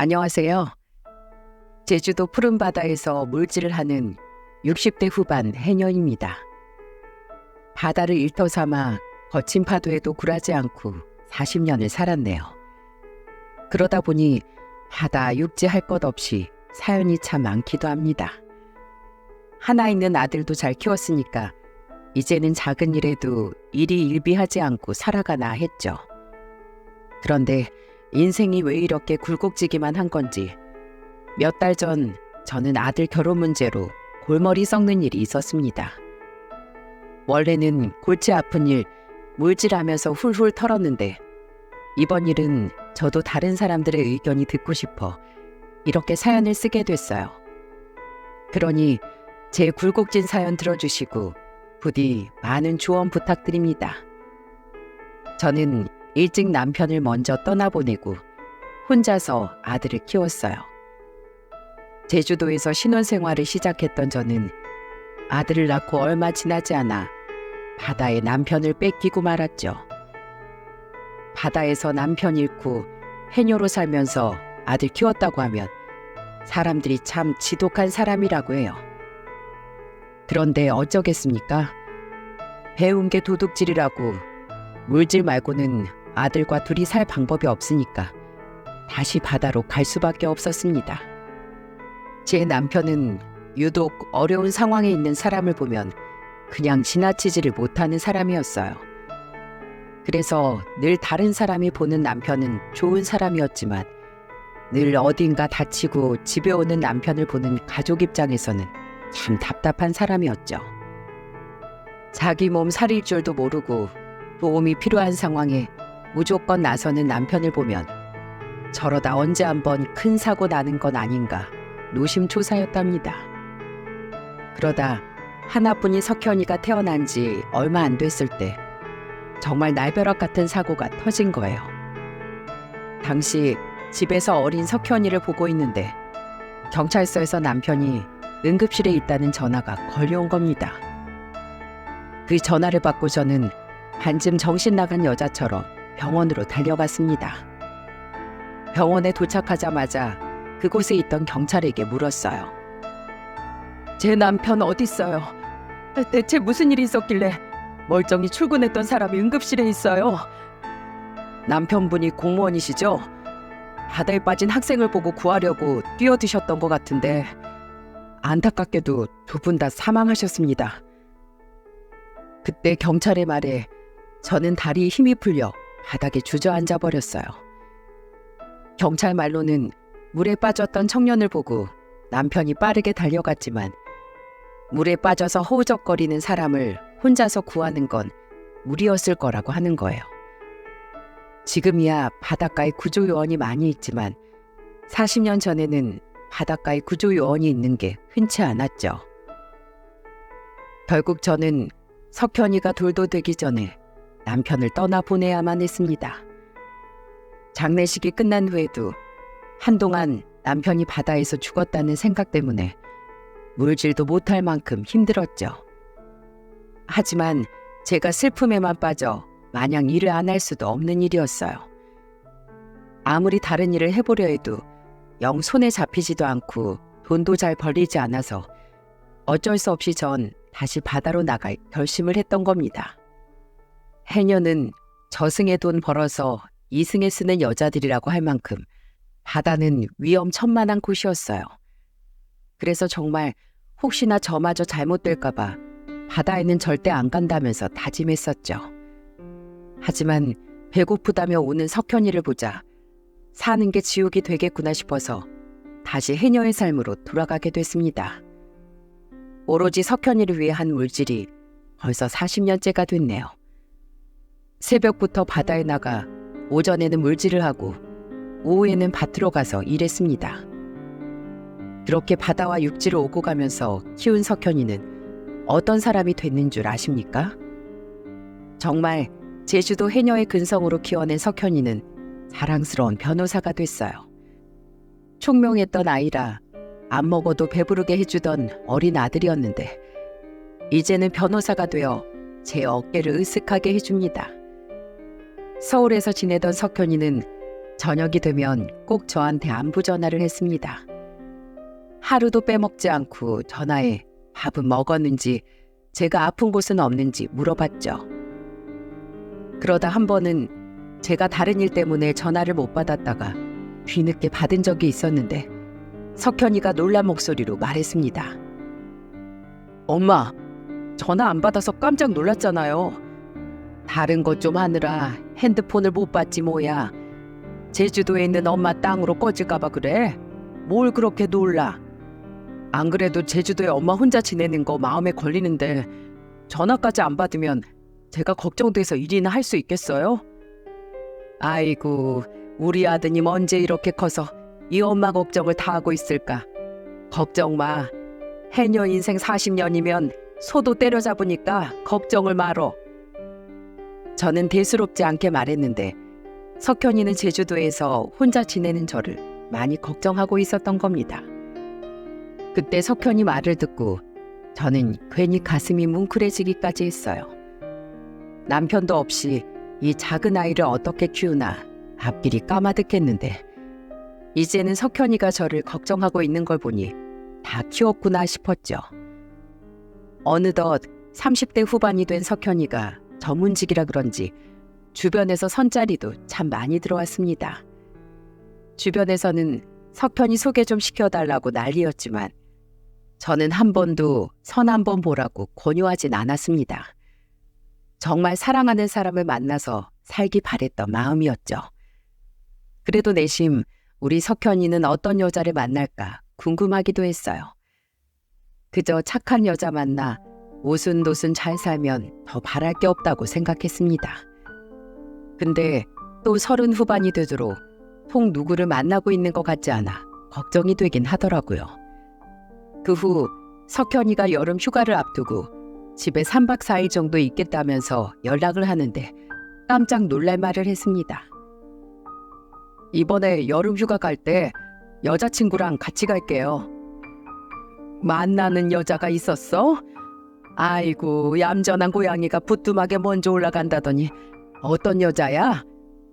안녕하세요. 제주도 푸른 바다에서 물질을 하는 60대 후반 해녀입니다. 바다를 일터 삼아 거친 파도에도 굴하지 않고 40년을 살았네요. 그러다 보니 바다 육지 할 것 없이 사연이 참 많기도 합니다. 하나 있는 아들도 잘 키웠으니까 이제는 작은 일에도 일이 일비하지 않고 살아가나 했죠. 그런데 인생이 왜 이렇게 굴곡지기만 한 건지 몇 달 전 저는 아들 결혼 문제로 골머리 썩는 일이 있었습니다. 원래는 골치 아픈 일 물질하면서 훌훌 털었는데 이번 일은 저도 다른 사람들의 의견이 듣고 싶어 이렇게 사연을 쓰게 됐어요. 그러니 제 굴곡진 사연 들어주시고 부디 많은 조언 부탁드립니다. 저는 일찍 남편을 먼저 떠나보내고 혼자서 아들을 키웠어요. 제주도에서 신혼생활을 시작했던 저는 아들을 낳고 얼마 지나지 않아 바다에 남편을 뺏기고 말았죠. 바다에서 남편 잃고 해녀로 살면서 아들 키웠다고 하면 사람들이 참 지독한 사람이라고 해요. 그런데 어쩌겠습니까? 배운 게 도둑질이라고 물질 말고는 아들과 둘이 살 방법이 없으니까 다시 바다로 갈 수밖에 없었습니다. 제 남편은 유독 어려운 상황에 있는 사람을 보면 그냥 지나치지를 못하는 사람이었어요. 그래서 늘 다른 사람이 보는 남편은 좋은 사람이었지만 늘 어딘가 다치고 집에 오는 남편을 보는 가족 입장에서는 참 답답한 사람이었죠. 자기 몸 살릴 줄도 모르고 도움이 필요한 상황에 무조건 나서는 남편을 보면 저러다 언제 한번 큰 사고 나는 건 아닌가 노심초사였답니다. 그러다 하나뿐인 석현이가 태어난 지 얼마 안 됐을 때 정말 날벼락 같은 사고가 터진 거예요. 당시 집에서 어린 석현이를 보고 있는데 경찰서에서 남편이 응급실에 있다는 전화가 걸려온 겁니다. 그 전화를 받고 저는 반쯤 정신 나간 여자처럼 병원으로 달려갔습니다. 병원에 도착하자마자 그곳에 있던 경찰에게 물었어요. 제 남편 어딨어요? 대체 무슨 일이 있었길래 멀쩡히 출근했던 사람이 응급실에 있어요? 남편분이 공무원이시죠? 바다에 빠진 학생을 보고 구하려고 뛰어드셨던 것 같은데 안타깝게도 두 분 다 사망하셨습니다. 그때 경찰의 말에 저는 다리에 힘이 풀려 바닥에 주저앉아 버렸어요. 경찰 말로는 물에 빠졌던 청년을 보고 남편이 빠르게 달려갔지만 물에 빠져서 허우적거리는 사람을 혼자서 구하는 건 무리였을 거라고 하는 거예요. 지금이야 바닷가에 구조요원이 많이 있지만 40년 전에는 바닷가에 구조요원이 있는 게 흔치 않았죠. 결국 저는 석현이가 돌도 되기 전에 남편을 떠나보내야만 했습니다. 장례식이 끝난 후에도 한동안 남편이 바다에서 죽었다는 생각 때문에 물질도 못할 만큼 힘들었죠. 하지만 제가 슬픔에만 빠져 마냥 일을 안 할 수도 없는 일이었어요. 아무리 다른 일을 해보려 해도 영 손에 잡히지도 않고 돈도 잘 벌리지 않아서 어쩔 수 없이 전 다시 바다로 나갈 결심을 했던 겁니다. 해녀는 저승에 돈 벌어서 이승에 쓰는 여자들이라고 할 만큼 바다는 위험천만한 곳이었어요. 그래서 정말 혹시나 저마저 잘못될까봐 바다에는 절대 안 간다면서 다짐했었죠. 하지만 배고프다며 오는 석현이를 보자 사는 게 지옥이 되겠구나 싶어서 다시 해녀의 삶으로 돌아가게 됐습니다. 오로지 석현이를 위해 한 물질이 벌써 40년째가 됐네요. 새벽부터 바다에 나가 오전에는 물질을 하고 오후에는 밭으로 가서 일했습니다. 그렇게 바다와 육지를 오고 가면서 키운 석현이는 어떤 사람이 됐는 줄 아십니까? 정말 제주도 해녀의 근성으로 키워낸 석현이는 자랑스러운 변호사가 됐어요. 총명했던 아이라 안 먹어도 배부르게 해주던 어린 아들이었는데 이제는 변호사가 되어 제 어깨를 으쓱하게 해줍니다. 서울에서 지내던 석현이는 저녁이 되면 꼭 저한테 안부 전화를 했습니다. 하루도 빼먹지 않고 전화해 밥은 먹었는지 제가 아픈 곳은 없는지 물어봤죠. 그러다 한 번은 제가 다른 일 때문에 전화를 못 받았다가 뒤늦게 받은 적이 있었는데 석현이가 놀란 목소리로 말했습니다. 엄마, 전화 안 받아서 깜짝 놀랐잖아요. 다른 것 좀 하느라 핸드폰을 못 받지 뭐야. 제주도에 있는 엄마 땅으로 꺼질까봐 그래? 뭘 그렇게 놀라? 안 그래도 제주도에 엄마 혼자 지내는 거 마음에 걸리는데 전화까지 안 받으면 제가 걱정돼서 일이나 할 수 있겠어요? 아이고, 우리 아드님 언제 이렇게 커서 이 엄마 걱정을 다 하고 있을까? 걱정 마. 해녀 인생 40년이면 소도 때려잡으니까 걱정을 말어. 저는 대수롭지 않게 말했는데 석현이는 제주도에서 혼자 지내는 저를 많이 걱정하고 있었던 겁니다. 그때 석현이 말을 듣고 저는 괜히 가슴이 뭉클해지기까지 했어요. 남편도 없이 이 작은 아이를 어떻게 키우나 앞길이 까마득했는데 이제는 석현이가 저를 걱정하고 있는 걸 보니 다 키웠구나 싶었죠. 어느덧 30대 후반이 된 석현이가 전문직이라 그런지 주변에서 선자리도 참 많이 들어왔습니다. 주변에서는 석현이 소개 좀 시켜달라고 난리였지만 저는 한 번도 선 한 번 보라고 권유하진 않았습니다. 정말 사랑하는 사람을 만나서 살기 바랬던 마음이었죠. 그래도 내심 우리 석현이는 어떤 여자를 만날까 궁금하기도 했어요. 그저 착한 여자 만나 오순도순 잘 살면 더 바랄 게 없다고 생각했습니다. 근데 또 30 후반이 되도록 통 누구를 만나고 있는 것 같지 않아 걱정이 되긴 하더라고요. 그 후 석현이가 여름 휴가를 앞두고 집에 3박 4일 정도 있겠다면서 연락을 하는데 깜짝 놀랄 말을 했습니다. 이번에 여름 휴가 갈 때 여자친구랑 같이 갈게요. 만나는 여자가 있었어? 아이고, 얌전한 고양이가 부뚜막에 먼저 올라간다더니 어떤 여자야?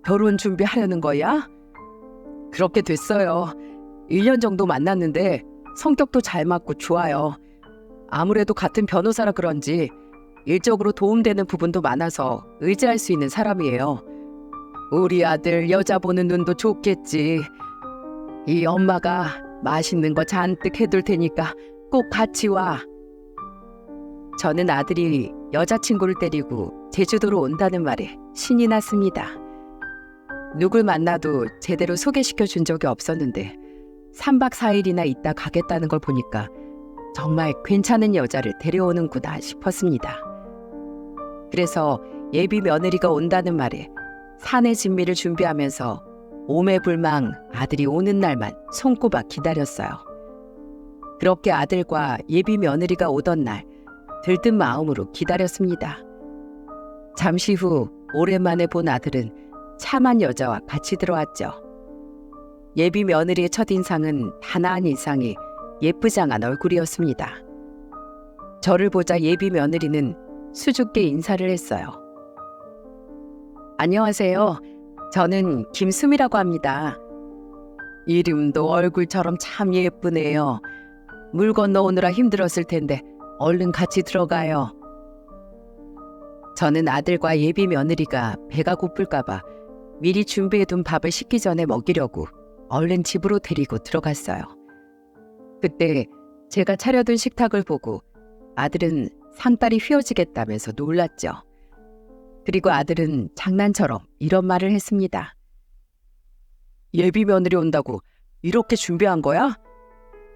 결혼 준비하려는 거야? 그렇게 됐어요. 1년 정도 만났는데 성격도 잘 맞고 좋아요. 아무래도 같은 변호사라 그런지 일적으로 도움되는 부분도 많아서 의지할 수 있는 사람이에요. 우리 아들 여자 보는 눈도 좋겠지. 이 엄마가 맛있는 거 잔뜩 해둘 테니까 꼭 같이 와. 저는 아들이 여자친구를 데리고 제주도로 온다는 말에 신이 났습니다. 누굴 만나도 제대로 소개시켜 준 적이 없었는데 3박 4일이나 있다 가겠다는 걸 보니까 정말 괜찮은 여자를 데려오는구나 싶었습니다. 그래서 예비 며느리가 온다는 말에 사내 진미를 준비하면서 오매불망 아들이 오는 날만 손꼽아 기다렸어요. 그렇게 아들과 예비 며느리가 오던 날 들뜬 마음으로 기다렸습니다. 잠시 후 오랜만에 본 아들은 참한 여자와 같이 들어왔죠. 예비 며느리의 첫인상은 단아한 인상이 예쁘장한 얼굴이었습니다. 저를 보자 예비 며느리는 수줍게 인사를 했어요. 안녕하세요. 저는 김수미라고 합니다. 이름도 얼굴처럼 참 예쁘네요. 물 건너오느라 힘들었을 텐데 얼른 같이 들어가요. 저는 아들과 예비 며느리가 배가 고플까봐 미리 준비해둔 밥을 식기 전에 먹이려고 얼른 집으로 데리고 들어갔어요. 그때 제가 차려둔 식탁을 보고 아들은 상다리 휘어지겠다면서 놀랐죠. 그리고 아들은 장난처럼 이런 말을 했습니다. 예비 며느리 온다고 이렇게 준비한 거야?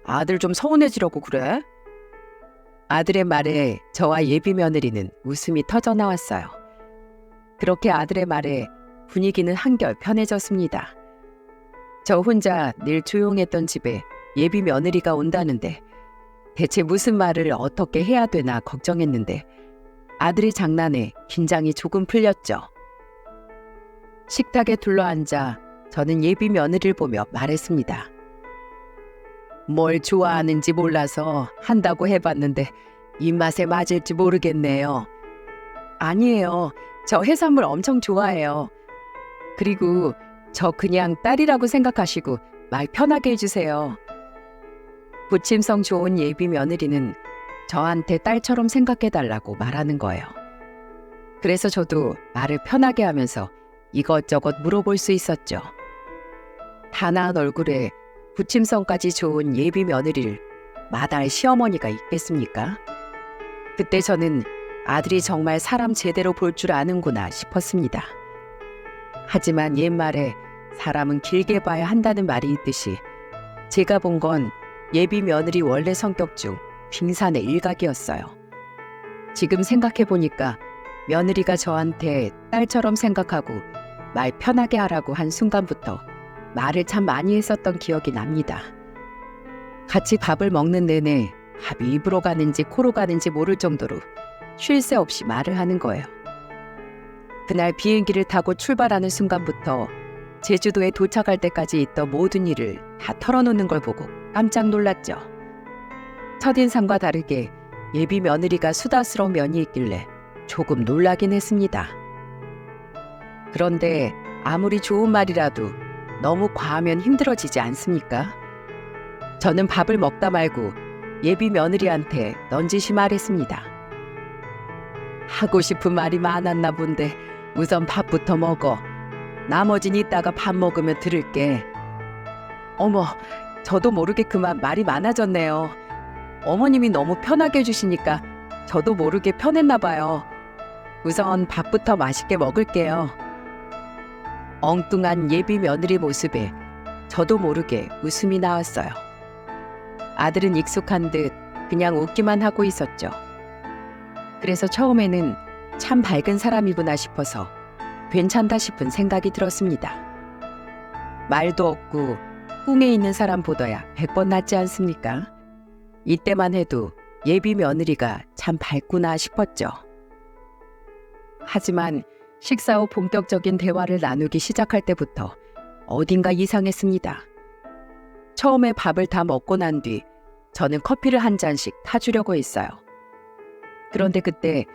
아들 좀 서운해지려고 그래? 아들의 말에 저와 예비 며느리는 웃음이 터져 나왔어요. 그렇게 아들의 말에 분위기는 한결 편해졌습니다. 저 혼자 늘 조용했던 집에 예비 며느리가 온다는데 대체 무슨 말을 어떻게 해야 되나 걱정했는데 아들의 장난에 긴장이 조금 풀렸죠. 식탁에 둘러앉아 저는 예비 며느리를 보며 말했습니다. 뭘 좋아하는지 몰라서 한다고 해봤는데 입맛에 맞을지 모르겠네요. 아니에요. 저 해산물 엄청 좋아해요. 그리고 저 그냥 딸이라고 생각하시고 말 편하게 해주세요. 부침성 좋은 예비 며느리는 저한테 딸처럼 생각해달라고 말하는 거예요. 그래서 저도 말을 편하게 하면서 이것저것 물어볼 수 있었죠. 단아한 얼굴에 부침성까지 좋은 예비 며느리를 마다할 시어머니가 있겠습니까? 그때 저는 아들이 정말 사람 제대로 볼 줄 아는구나 싶었습니다. 하지만 옛말에 사람은 길게 봐야 한다는 말이 있듯이 제가 본 건 예비 며느리 원래 성격 중 빙산의 일각이었어요. 지금 생각해보니까 며느리가 저한테 딸처럼 생각하고 말 편하게 하라고 한 순간부터 말을 참 많이 했었던 기억이 납니다. 같이 밥을 먹는 내내 밥이 입으로 가는지 코로 가는지 모를 정도로 쉴 새 없이 말을 하는 거예요. 그날 비행기를 타고 출발하는 순간부터 제주도에 도착할 때까지 있던 모든 일을 다 털어놓는 걸 보고 깜짝 놀랐죠. 첫인상과 다르게 예비 며느리가 수다스러운 면이 있길래 조금 놀라긴 했습니다. 그런데 아무리 좋은 말이라도 너무 과하면 힘들어지지 않습니까? 저는 밥을 먹다 말고 예비 며느리한테 넌지시 말했습니다. 하고 싶은 말이 많았나 본데 우선 밥부터 먹어. 나머진 이따가 밥 먹으면 들을게. 어머, 저도 모르게 그만 말이 많아졌네요. 어머님이 너무 편하게 해주시니까 저도 모르게 편했나 봐요. 우선 밥부터 맛있게 먹을게요. 엉뚱한 예비 며느리 모습에 저도 모르게 웃음이 나왔어요. 아들은 익숙한 듯 그냥 웃기만 하고 있었죠. 그래서 처음에는 참 밝은 사람이구나 싶어서 괜찮다 싶은 생각이 들었습니다. 말도 없고 꿍에 있는 사람보다야 100번 낫지 않습니까? 이때만 해도 예비 며느리가 참 밝구나 싶었죠. 하지만 식사 후 본격적인 대화를 나누기 시작할 때부터 어딘가 이상했습니다. 처음에 밥을 다 먹고 난 뒤 저는 커피를 한 잔씩 타주려고 했어요. 그런데 그때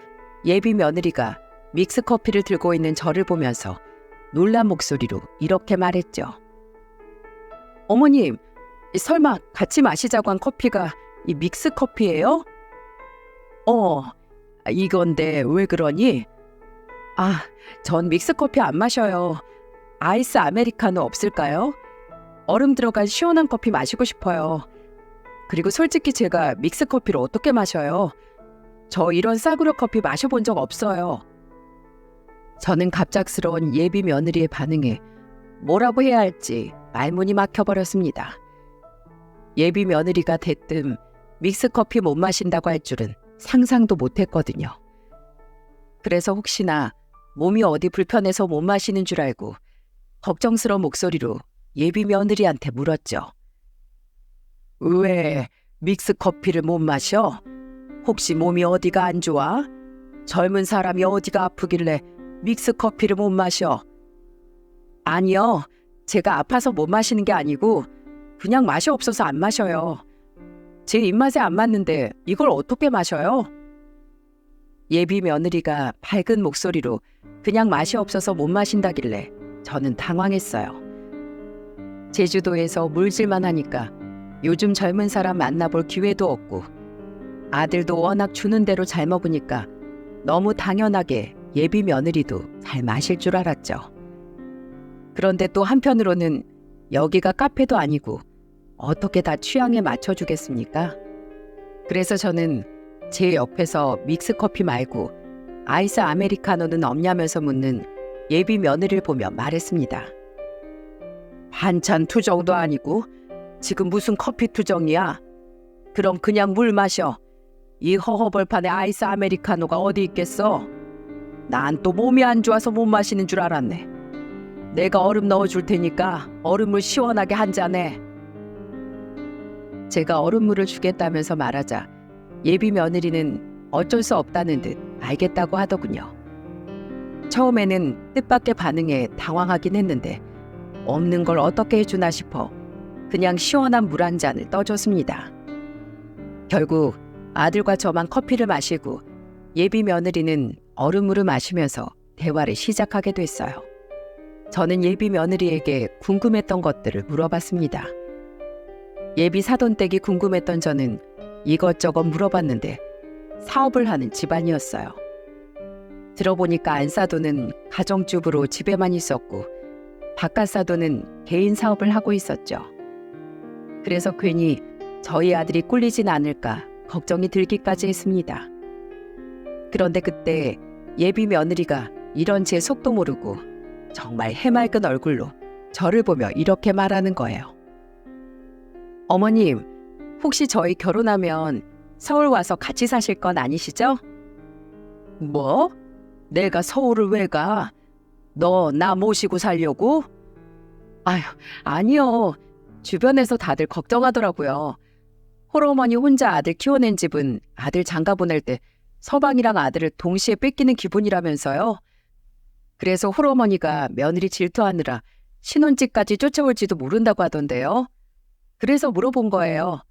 예비 며느리가 믹스 커피를 들고 있는 저를 보면서 놀란 목소리로 이렇게 말했죠. 어머님, 설마 같이 마시자고 한 커피가 이 믹스 커피예요? 이건데 왜 그러니? 전 믹스 커피 안 마셔요. 아이스 아메리카노 없을까요? 얼음 들어간 시원한 커피 마시고 싶어요. 그리고 솔직히 제가 믹스 커피를 어떻게 마셔요? 저 이런 싸구려 커피 마셔본 적 없어요. 저는 갑작스러운 예비 며느리의 반응에 뭐라고 해야 할지 말문이 막혀버렸습니다. 예비 며느리가 대뜸 믹스 커피 못 마신다고 할 줄은 상상도 못했거든요. 그래서 혹시나 몸이 어디 불편해서 못 마시는 줄 알고 걱정스러운 목소리로 예비 며느리한테 물었죠. 왜 믹스 커피를 못 마셔? 혹시 몸이 어디가 안 좋아? 젊은 사람이 어디가 아프길래 믹스 커피를 못 마셔? 아니요, 제가 아파서 못 마시는 게 아니고 그냥 맛이 없어서 안 마셔요. 제 입맛에 안 맞는데 이걸 어떻게 마셔요? 예비 며느리가 밝은 목소리로 그냥 맛이 없어서 못 마신다길래 저는 당황했어요. 제주도에서 물질만 하니까 요즘 젊은 사람 만나볼 기회도 없고 아들도 워낙 주는 대로 잘 먹으니까 너무 당연하게 예비 며느리도 잘 마실 줄 알았죠. 그런데 또 한편으로는 여기가 카페도 아니고 어떻게 다 취향에 맞춰주겠습니까? 그래서 저는 제 옆에서 믹스커피 말고 아이스 아메리카노는 없냐면서 묻는 예비 며느리를 보며 말했습니다. 반찬 투정도 아니고 지금 무슨 커피 투정이야? 그럼 그냥 물 마셔. 이 허허벌판에 아이스 아메리카노가 어디 있겠어? 난 또 몸이 안 좋아서 못 마시는 줄 알았네. 내가 얼음 넣어줄 테니까 얼음물 시원하게 한 잔해. 제가 얼음물을 주겠다면서 말하자 예비 며느리는 어쩔 수 없다는 듯 알겠다고 하더군요. 처음에는 뜻밖의 반응에 당황하긴 했는데 없는 걸 어떻게 해주나 싶어 그냥 시원한 물 한 잔을 떠줬습니다. 결국 아들과 저만 커피를 마시고 예비 며느리는 얼음물을 마시면서 대화를 시작하게 됐어요. 저는 예비 며느리에게 궁금했던 것들을 물어봤습니다. 예비 사돈댁이 궁금했던 저는 이것저것 물어봤는데 사업을 하는 집안이었어요. 들어보니까 안사돈은 가정주부로 집에만 있었고 바깥사돈은 개인 사업을 하고 있었죠. 그래서 괜히 저희 아들이 꿀리진 않을까 걱정이 들기까지 했습니다. 그런데 그때 예비 며느리가 이런 제 속도 모르고 정말 해맑은 얼굴로 저를 보며 이렇게 말하는 거예요. 어머님, 혹시 저희 결혼하면 서울 와서 같이 사실 건 아니시죠? 뭐? 내가 서울을 왜 가? 너 나 모시고 살려고? 아휴, 아니요. 주변에서 다들 걱정하더라고요. 홀어머니 혼자 아들 키워낸 집은 아들 장가 보낼 때 서방이랑 아들을 동시에 뺏기는 기분이라면서요. 그래서 홀어머니가 며느리 질투하느라 신혼집까지 쫓아올지도 모른다고 하던데요. 그래서 물어본 거예요.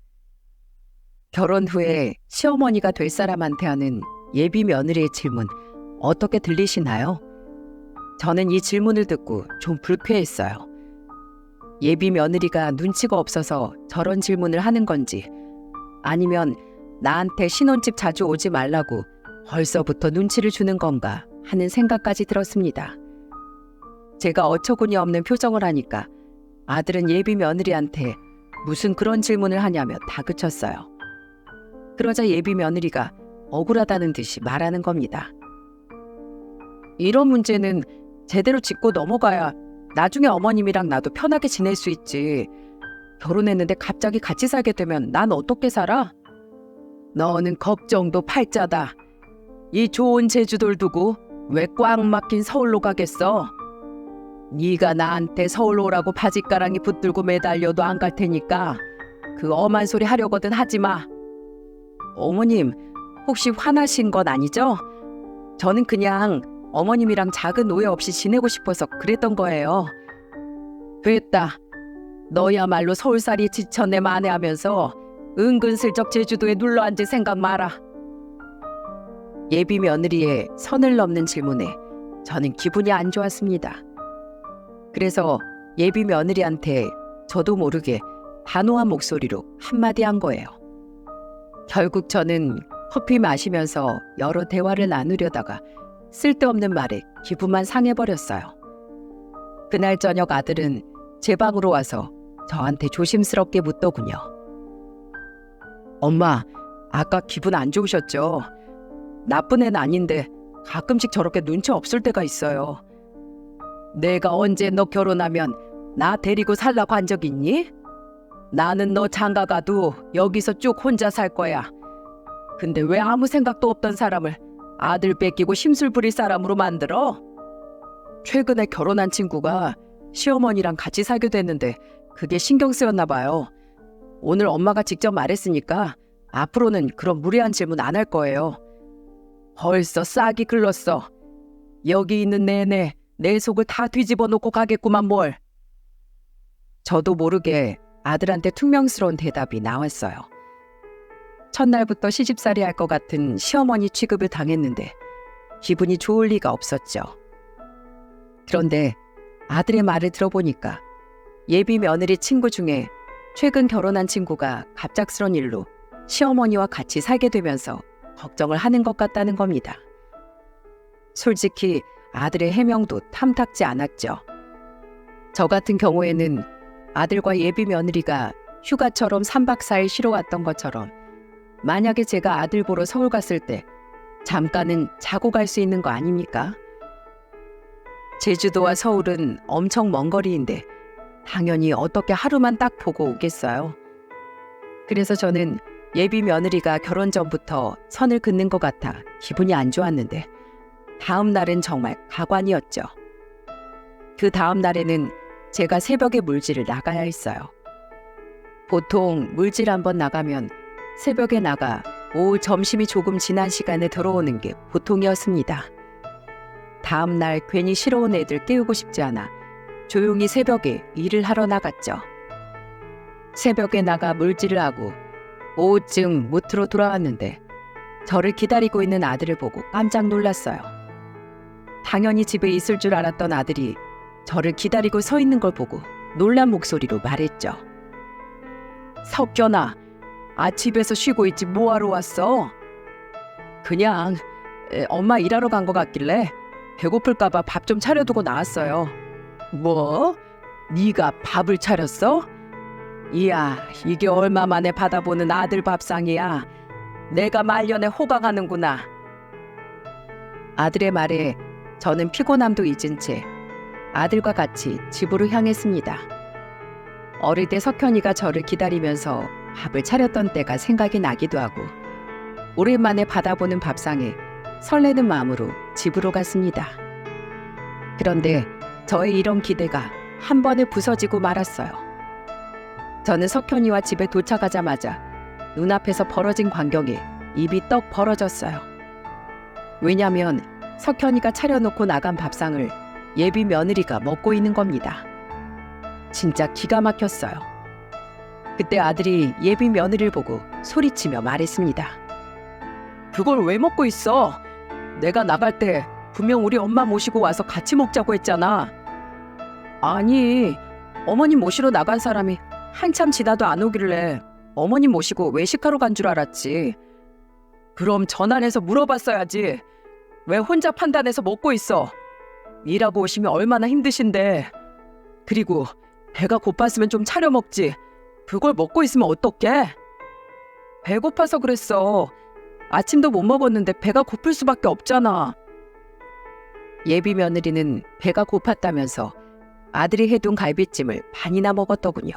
결혼 후에 시어머니가 될 사람한테 하는 예비 며느리의 질문 어떻게 들리시나요? 저는 이 질문을 듣고 좀 불쾌했어요. 예비 며느리가 눈치가 없어서 저런 질문을 하는 건지 아니면 나한테 신혼집 자주 오지 말라고 벌써부터 눈치를 주는 건가 하는 생각까지 들었습니다. 제가 어처구니 없는 표정을 하니까 아들은 예비 며느리한테 무슨 그런 질문을 하냐며 다그쳤어요. 그러자 예비 며느리가 억울하다는 듯이 말하는 겁니다. 이런 문제는 제대로 짚고 넘어가야 나중에 어머님이랑 나도 편하게 지낼 수 있지. 결혼했는데 갑자기 같이 살게 되면 난 어떻게 살아? 너는 걱정도 팔자다. 이 좋은 제주도를 두고 왜 꽉 막힌 서울로 가겠어? 네가 나한테 서울 오라고 바짓가랑이 붙들고 매달려도 안 갈 테니까 그 엄한 소리 하려거든 하지 마. 어머님, 혹시 화나신 건 아니죠? 저는 그냥 어머님이랑 작은 오해 없이 지내고 싶어서 그랬던 거예요. 됐다. 너야말로 서울살이 지쳐내 만회하면서 은근슬쩍 제주도에 눌러앉을 생각 마라. 예비 며느리의 선을 넘는 질문에 저는 기분이 안 좋았습니다. 그래서 예비 며느리한테 저도 모르게 단호한 목소리로 한마디 한 거예요. 결국 저는 커피 마시면서 여러 대화를 나누려다가 쓸데없는 말에 기분만 상해버렸어요. 그날 저녁 아들은 제 방으로 와서 저한테 조심스럽게 묻더군요. 엄마, 아까 기분 안 좋으셨죠? 나쁜 애는 아닌데 가끔씩 저렇게 눈치 없을 때가 있어요. 내가 언제 너 결혼하면 나 데리고 살라고 한 적 있니? 나는 너 장가 가도 여기서 쭉 혼자 살 거야. 근데 왜 아무 생각도 없던 사람을 아들 뺏기고 심술 부릴 사람으로 만들어? 최근에 결혼한 친구가 시어머니랑 같이 살게 됐는데 그게 신경 쓰였나 봐요. 오늘 엄마가 직접 말했으니까 앞으로는 그런 무례한 질문 안 할 거예요. 벌써 싹이 글렀어. 여기 있는 내내 내 속을 다 뒤집어 놓고 가겠구만 뭘. 저도 모르게 아들한테 퉁명스러운 대답이 나왔어요. 첫날부터 시집살이 할 것 같은 시어머니 취급을 당했는데 기분이 좋을 리가 없었죠. 그런데 아들의 말을 들어보니까 예비 며느리 친구 중에 최근 결혼한 친구가 갑작스런 일로 시어머니와 같이 살게 되면서 걱정을 하는 것 같다는 겁니다. 솔직히 아들의 해명도 탐탁지 않았죠. 저 같은 경우에는 아들과 예비 며느리가 휴가처럼 3박 4일 쉬러 왔던 것처럼 만약에 제가 아들 보러 서울 갔을 때 잠깐은 자고 갈 수 있는 거 아닙니까? 제주도와 서울은 엄청 먼 거리인데 당연히 어떻게 하루만 딱 보고 오겠어요. 그래서 저는 예비 며느리가 결혼 전부터 선을 긋는 것 같아 기분이 안 좋았는데 다음 날은 정말 가관이었죠. 그 다음 날에는 제가 새벽에 물질을 나가야 했어요. 보통 물질 한번 나가면 새벽에 나가 오후 점심이 조금 지난 시간에 들어오는 게 보통이었습니다. 다음 날 괜히 싫어온 애들 깨우고 싶지 않아 조용히 새벽에 일을 하러 나갔죠. 새벽에 나가 물질을 하고 오후쯤 무트로 돌아왔는데 저를 기다리고 있는 아들을 보고 깜짝 놀랐어요. 당연히 집에 있을 줄 알았던 아들이 저를 기다리고 서 있는 걸 보고 놀란 목소리로 말했죠. 석견아, 집에서 쉬고 있지 뭐하러 왔어? 그냥 엄마 일하러 간 것 같길래 배고플까봐 밥 좀 차려두고 나왔어요. 뭐? 네가 밥을 차렸어? 이야, 이게 얼마 만에 받아보는 아들 밥상이야. 내가 말년에 호강하는구나. 아들의 말에 저는 피곤함도 잊은 채 아들과 같이 집으로 향했습니다. 어릴 때 석현이가 저를 기다리면서 밥을 차렸던 때가 생각이 나기도 하고 오랜만에 받아보는 밥상에 설레는 마음으로 집으로 갔습니다. 그런데 저의 이런 기대가 한 번에 부서지고 말았어요. 저는 석현이와 집에 도착하자마자 눈앞에서 벌어진 광경에 입이 떡 벌어졌어요. 왜냐면 석현이가 차려놓고 나간 밥상을 예비 며느리가 먹고 있는 겁니다. 진짜 기가 막혔어요. 그때 아들이 예비 며느리를 보고 소리치며 말했습니다. 그걸 왜 먹고 있어? 내가 나갈 때 분명 우리 엄마 모시고 와서 같이 먹자고 했잖아. 아니, 어머님 모시러 나간 사람이 한참 지나도 안 오길래 어머님 모시고 외식하러 간 줄 알았지. 그럼 전화해서 물어봤어야지. 왜 혼자 판단해서 먹고 있어? 일하고 오시면 얼마나 힘드신데. 그리고 배가 고팠으면 좀 차려 먹지. 그걸 먹고 있으면 어떡해? 배고파서 그랬어. 아침도 못 먹었는데 배가 고플 수밖에 없잖아. 예비 며느리는 배가 고팠다면서 아들이 해둔 갈비찜을 반이나 먹었더군요.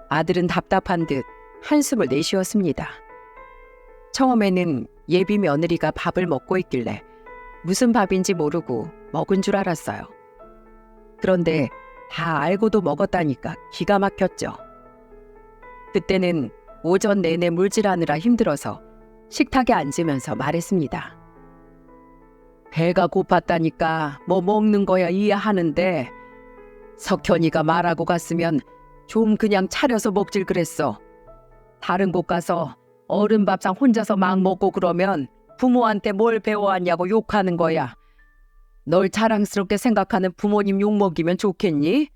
아들은 답답한 듯 한숨을 내쉬었습니다. 처음에는 예비 며느리가 밥을 먹고 있길래 무슨 밥인지 모르고 먹은 줄 알았어요. 그런데 다 알고도 먹었다니까 기가 막혔죠. 그때는 오전 내내 물질하느라 힘들어서 식탁에 앉으면서 말했습니다. 배가 고팠다니까 뭐 먹는 거야 이해하는데 석현이가 말하고 갔으면 좀 그냥 차려서 먹질 그랬어. 다른 곳 가서 어른 밥상 혼자서 막 먹고 그러면 부모한테 뭘 배워왔냐고 욕하는 거야. 널 자랑스럽게 생각하는 부모님 욕먹이면 좋겠니?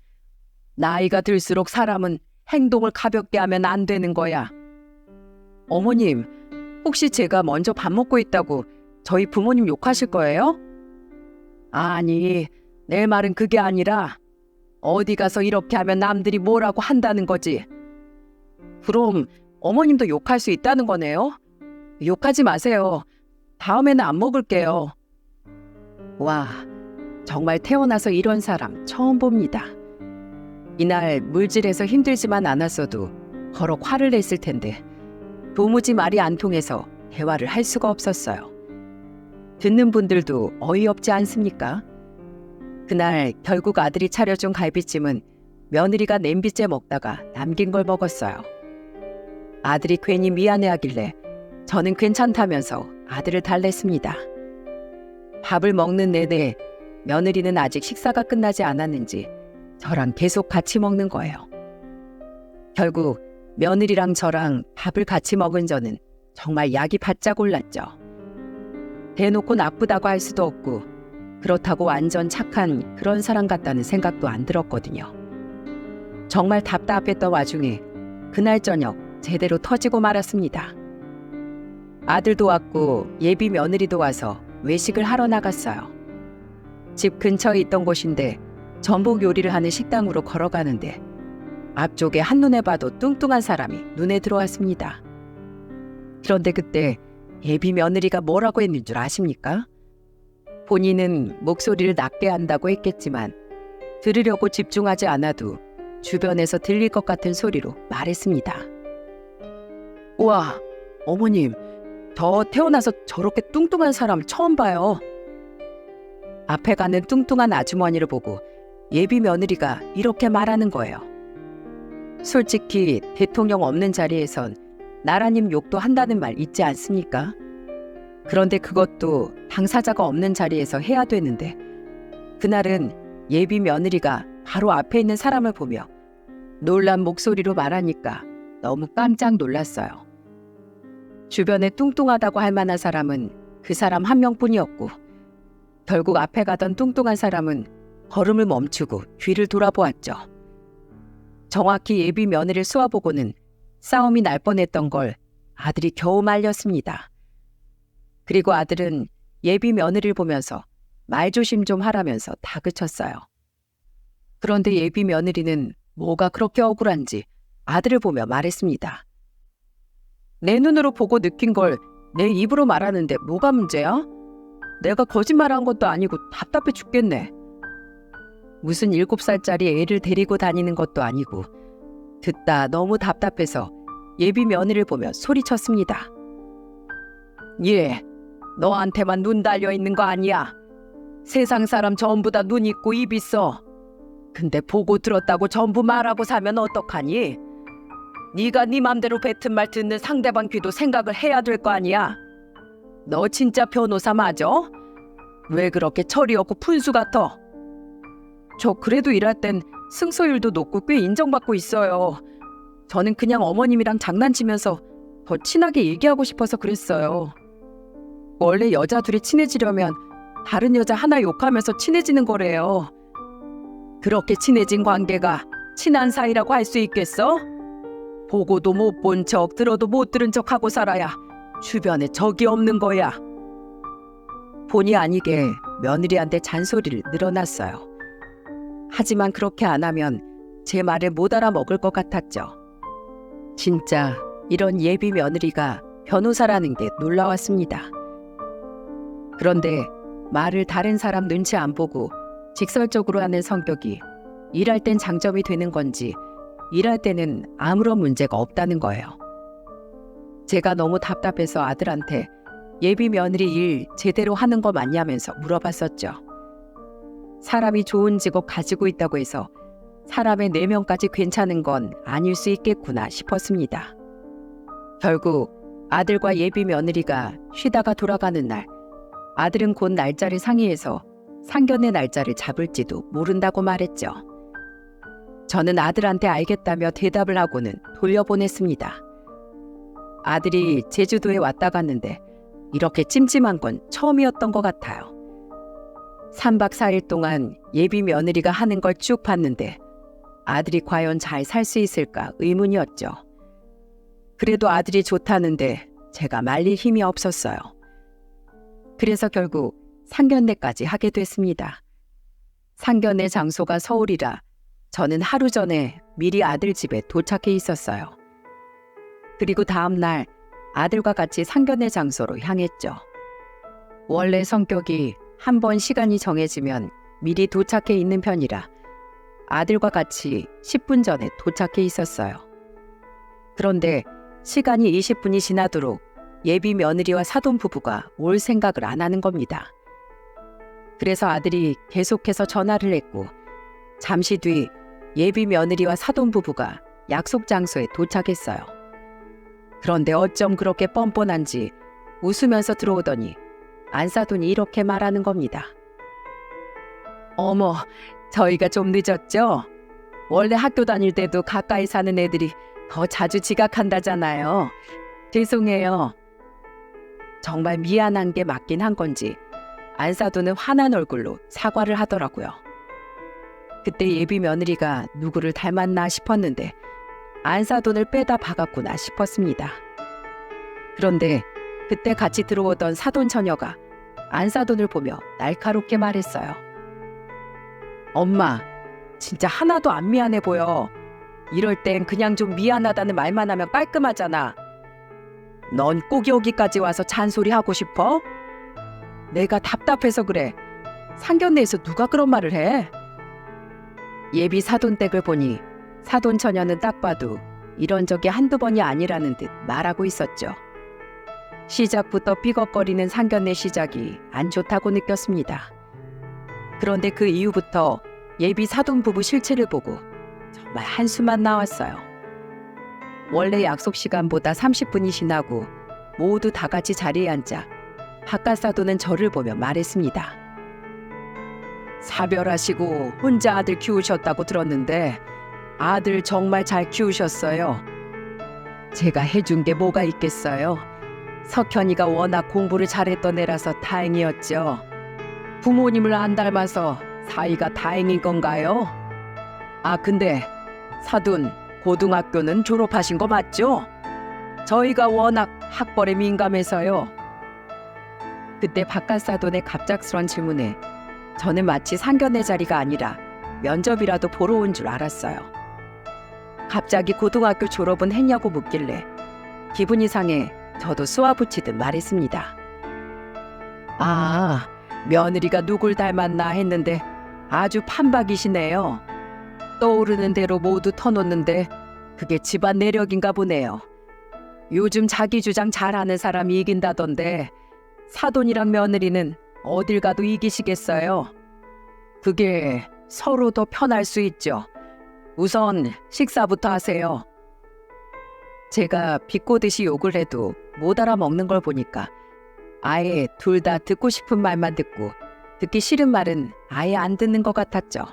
나이가 들수록 사람은 행동을 가볍게 하면 안 되는 거야. 어머님, 혹시 제가 먼저 밥 먹고 있다고 저희 부모님 욕하실 거예요? 아니, 내 말은 그게 아니라 어디 가서 이렇게 하면 남들이 뭐라고 한다는 거지. 그럼 어머님도 욕할 수 있다는 거네요? 욕하지 마세요. 다음에는 안 먹을게요. 와, 정말 태어나서 이런 사람 처음 봅니다. 이날 물질해서 힘들지만 않았어도 버럭 화를 냈을 텐데 도무지 말이 안 통해서 대화를 할 수가 없었어요. 듣는 분들도 어이없지 않습니까? 그날 결국 아들이 차려준 갈비찜은 며느리가 냄비째 먹다가 남긴 걸 먹었어요. 아들이 괜히 미안해하길래 저는 괜찮다면서 아들을 달랬습니다. 밥을 먹는 내내 며느리는 아직 식사가 끝나지 않았는지 저랑 계속 같이 먹는 거예요. 결국 며느리랑 저랑 밥을 같이 먹은 저는 정말 약이 바짝 올랐죠. 대놓고 나쁘다고 할 수도 없고 그렇다고 완전 착한 그런 사람 같다는 생각도 안 들었거든요. 정말 답답했던 와중에 그날 저녁 제대로 터지고 말았습니다. 아들도 왔고 예비 며느리도 와서 외식을 하러 나갔어요. 집 근처에 있던 곳인데 전복 요리를 하는 식당으로 걸어가는데 앞쪽에 한눈에 봐도 뚱뚱한 사람이 눈에 들어왔습니다. 그런데 그때 예비 며느리가 뭐라고 했는 줄 아십니까? 본인은 목소리를 낮게 한다고 했겠지만 들으려고 집중하지 않아도 주변에서 들릴 것 같은 소리로 말했습니다. 우와, 어머님, 저 태어나서 저렇게 뚱뚱한 사람 처음 봐요. 앞에 가는 뚱뚱한 아주머니를 보고 예비 며느리가 이렇게 말하는 거예요. 솔직히 대통령 없는 자리에선 나라님 욕도 한다는 말 있지 않습니까? 그런데 그것도 당사자가 없는 자리에서 해야 되는데 그날은 예비 며느리가 바로 앞에 있는 사람을 보며 놀란 목소리로 말하니까 너무 깜짝 놀랐어요. 주변에 뚱뚱하다고 할 만한 사람은 그 사람 한 명뿐이었고 결국 앞에 가던 뚱뚱한 사람은 걸음을 멈추고 뒤를 돌아보았죠. 정확히 예비 며느리를 쏘아보고는 싸움이 날 뻔했던 걸 아들이 겨우 말렸습니다. 그리고 아들은 예비 며느리를 보면서 말조심 좀 하라면서 다그쳤어요. 그런데 예비 며느리는 뭐가 그렇게 억울한지 아들을 보며 말했습니다. 내 눈으로 보고 느낀 걸 내 입으로 말하는데 뭐가 문제야? 내가 거짓말한 것도 아니고 답답해 죽겠네. 무슨 7살짜리 애를 데리고 다니는 것도 아니고 듣다 너무 답답해서 예비 며느리를 보며 소리쳤습니다. 예, 너한테만 눈 달려있는 거 아니야. 세상 사람 전부 다 눈 있고 입 있어. 근데 보고 들었다고 전부 말하고 사면 어떡하니? 네가 네 맘대로 뱉은 말 듣는 상대방 귀도 생각을 해야 될 거 아니야. 너 진짜 변호사 맞아? 왜 그렇게 철이 없고 푼수 같아? 저 그래도 일할 땐 승소율도 높고 꽤 인정받고 있어요. 저는 그냥 어머님이랑 장난치면서 더 친하게 얘기하고 싶어서 그랬어요. 원래 여자 둘이 친해지려면 다른 여자 하나 욕하면서 친해지는 거래요. 그렇게 친해진 관계가 친한 사이라고 할 수 있겠어? 보고도 못 본 척, 들어도 못 들은 척 하고 살아야 주변에 적이 없는 거야. 본의 아니게 며느리한테 잔소리를 늘어놨어요. 하지만 그렇게 안 하면 제 말을 못 알아먹을 것 같았죠. 진짜 이런 예비 며느리가 변호사라는 게 놀라웠습니다. 그런데 말을 다른 사람 눈치 안 보고 직설적으로 하는 성격이 일할 땐 장점이 되는 건지 일할 때는 아무런 문제가 없다는 거예요. 제가 너무 답답해서 아들한테 예비 며느리 일 제대로 하는 거 맞냐면서 물어봤었죠. 사람이 좋은 직업 가지고 있다고 해서 사람의 내면까지 괜찮은 건 아닐 수 있겠구나 싶었습니다. 결국 아들과 예비 며느리가 쉬다가 돌아가는 날, 아들은 곧 날짜를 상의해서 상견례 날짜를 잡을지도 모른다고 말했죠. 저는 아들한테 알겠다며 대답을 하고는 돌려보냈습니다. 아들이 제주도에 왔다 갔는데 이렇게 찜찜한 건 처음이었던 것 같아요. 3박 4일 동안 예비 며느리가 하는 걸 쭉 봤는데 아들이 과연 잘 살 수 있을까 의문이었죠. 그래도 아들이 좋다는데 제가 말릴 힘이 없었어요. 그래서 결국 상견례까지 하게 됐습니다. 상견례 장소가 서울이라 저는 하루 전에 미리 아들 집에 도착해 있었어요. 그리고 다음 날 아들과 같이 상견례 장소로 향했죠. 원래 성격이 한 번 시간이 정해지면 미리 도착해 있는 편이라 아들과 같이 10분 전에 도착해 있었어요. 그런데 시간이 20분이 지나도록 예비 며느리와 사돈 부부가 올 생각을 안 하는 겁니다. 그래서 아들이 계속해서 전화를 했고 잠시 뒤 예비 며느리와 사돈 부부가 약속 장소에 도착했어요. 그런데 어쩜 그렇게 뻔뻔한지 웃으면서 들어오더니 안사돈이 이렇게 말하는 겁니다. 어머, 저희가 좀 늦었죠? 원래 학교 다닐 때도 가까이 사는 애들이 더 자주 지각한다잖아요. 죄송해요. 정말 미안한 게 맞긴 한 건지 안사돈은 화난 얼굴로 사과를 하더라고요. 그때 예비 며느리가 누구를 닮았나 싶었는데 안사돈을 빼다 박았구나 싶었습니다. 그런데 그때 같이 들어오던 사돈 처녀가 안사돈을 보며 날카롭게 말했어요. 엄마, 진짜 하나도 안 미안해 보여. 이럴 땐 그냥 좀 미안하다는 말만 하면 깔끔하잖아. 넌 꼭 여기까지 와서 잔소리하고 싶어? 내가 답답해서 그래. 상견례에서 누가 그런 말을 해? 예비 사돈댁을 보니 사돈 처녀는 딱 봐도 이런 적이 한두 번이 아니라는 듯 말하고 있었죠. 시작부터 삐걱거리는 상견례 시작이 안 좋다고 느꼈습니다. 그런데 그 이후부터 예비 사돈 부부 실체를 보고 정말 한숨만 나왔어요. 원래 약속 시간보다 30분이 지나고 모두 다 같이 자리에 앉아 바깥 사돈은 저를 보며 말했습니다. 사별하시고 혼자 아들 키우셨다고 들었는데 아들 정말 잘 키우셨어요. 제가 해준 게 뭐가 있겠어요. 석현이가 워낙 공부를 잘했던 애라서 다행이었죠. 부모님을 안 닮아서 사이가 다행인 건가요? 아, 근데 사돈 고등학교는 졸업하신 거 맞죠? 저희가 워낙 학벌에 민감해서요. 그때 바깥사돈의 갑작스런 질문에 저는 마치 상견례 자리가 아니라 면접이라도 보러 온 줄 알았어요. 갑자기 고등학교 졸업은 했냐고 묻길래 기분이 상해 저도 쏘아붙이듯 말했습니다. 아, 며느리가 누굴 닮았나 했는데 아주 판박이시네요. 떠오르는 대로 모두 터놓는데 그게 집안 내력인가 보네요. 요즘 자기 주장 잘하는 사람이 이긴다던데 사돈이랑 며느리는 어딜 가도 이기시겠어요? 그게 서로 더 편할 수 있죠. 우선 식사부터 하세요. 제가 비꼬듯이 욕을 해도 못 알아먹는 걸 보니까 아예 둘 다 듣고 싶은 말만 듣고 듣기 싫은 말은 아예 안 듣는 것 같았죠.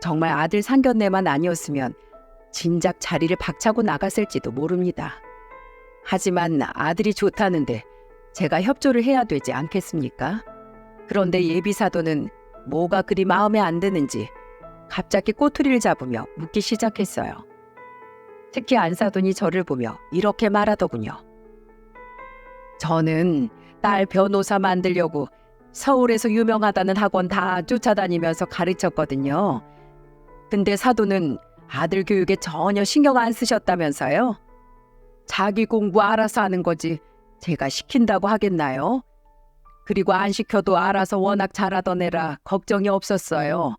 정말 아들 상견례만 아니었으면 진작 자리를 박차고 나갔을지도 모릅니다. 하지만 아들이 좋다는데 제가 협조를 해야 되지 않겠습니까? 그런데 예비사돈은 뭐가 그리 마음에 안 드는지 갑자기 꼬투리를 잡으며 묻기 시작했어요. 특히 안사돈이 저를 보며 이렇게 말하더군요. 저는 딸 변호사 만들려고 서울에서 유명하다는 학원 다 쫓아다니면서 가르쳤거든요. 근데 사돈은 아들 교육에 전혀 신경 안 쓰셨다면서요? 자기 공부 알아서 하는 거지 제가 시킨다고 하겠나요? 그리고 안 시켜도 알아서 워낙 잘하던 애라 걱정이 없었어요.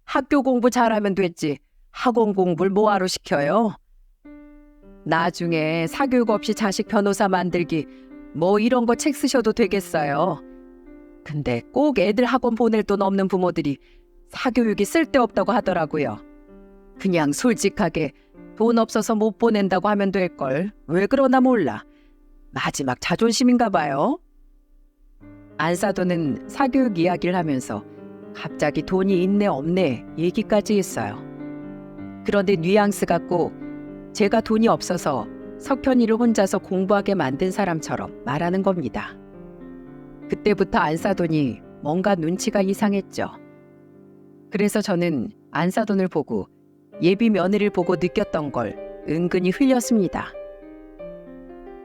학교 공부 잘하면 됐지 학원 공부를 뭐하러 시켜요? 나중에 사교육 없이 자식 변호사 만들기 뭐 이런 거 책 쓰셔도 되겠어요. 근데 꼭 애들 학원 보낼 돈 없는 부모들이 사교육이 쓸데없다고 하더라고요. 그냥 솔직하게 돈 없어서 못 보낸다고 하면 될걸. 왜 그러나 몰라. 마지막 자존심인가 봐요. 안사돈은 사교육 이야기를 하면서 갑자기 돈이 있네 없네 얘기까지 했어요. 그런데 뉘앙스가 꼭 제가 돈이 없어서 석현이를 혼자서 공부하게 만든 사람처럼 말하는 겁니다. 그때부터 안사돈이 뭔가 눈치가 이상했죠. 그래서 저는 안사돈을 보고 예비 며느리를 보고 느꼈던 걸 은근히 흘렸습니다.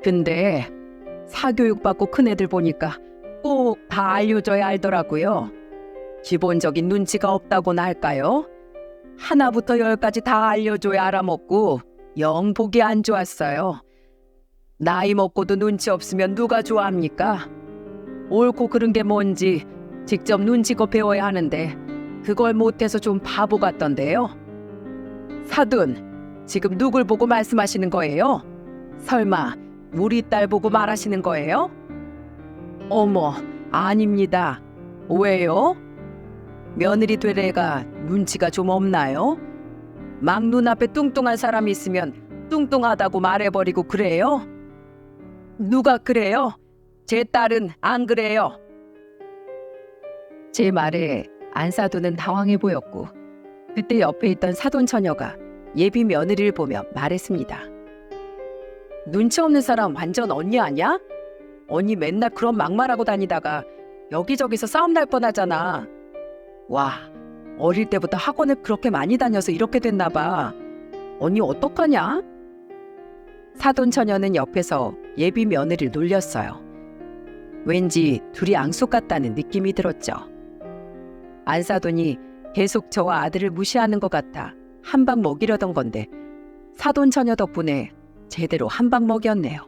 근데 사교육 받고 큰 애들 보니까 꼭 다 알려줘야 알더라고요. 기본적인 눈치가 없다고나 할까요? 하나부터 열까지 다 알려줘야 알아먹고 영 보기 안 좋았어요. 나이 먹고도 눈치 없으면 누가 좋아합니까? 옳고 그른 게 뭔지 직접 눈치껏 배워야 하는데 그걸 못해서 좀 바보 같던데요. 사돈, 지금 누굴 보고 말씀하시는 거예요? 설마 우리 딸 보고 말하시는 거예요? 어머, 아닙니다. 왜요? 며느리 될 애가 눈치가 좀 없나요? 막 눈앞에 뚱뚱한 사람이 있으면 뚱뚱하다고 말해버리고 그래요? 누가 그래요? 제 딸은 안 그래요. 제 말에 안사돈은 당황해 보였고 그때 옆에 있던 사돈 처녀가 예비 며느리를 보며 말했습니다. 눈치 없는 사람 완전 언니 아니야? 언니 맨날 그런 막말하고 다니다가 여기저기서 싸움 날 뻔하잖아. 와, 어릴 때부터 학원을 그렇게 많이 다녀서 이렇게 됐나 봐. 언니 어떡하냐? 사돈 처녀는 옆에서 예비 며느리를 놀렸어요. 왠지 둘이 앙숙 같다는 느낌이 들었죠. 안사돈이 계속 저와 아들을 무시하는 것 같아 한 방 먹이려던 건데 사돈 처녀 덕분에 제대로 한 방 먹였네요.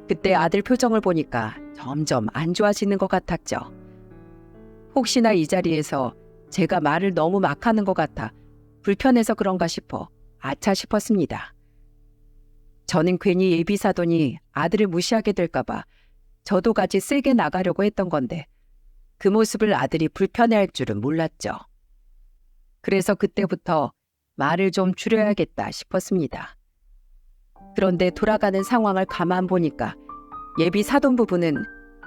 그때 아들 표정을 보니까 점점 안 좋아지는 것 같았죠. 혹시나 이 자리에서 제가 말을 너무 막 하는 것 같아 불편해서 그런가 싶어 아차 싶었습니다. 저는 괜히 예비사돈이 아들을 무시하게 될까봐 저도 같이 세게 나가려고 했던 건데 그 모습을 아들이 불편해할 줄은 몰랐죠. 그래서 그때부터 말을 좀 줄여야겠다 싶었습니다. 그런데 돌아가는 상황을 가만 보니까 예비 사돈 부부는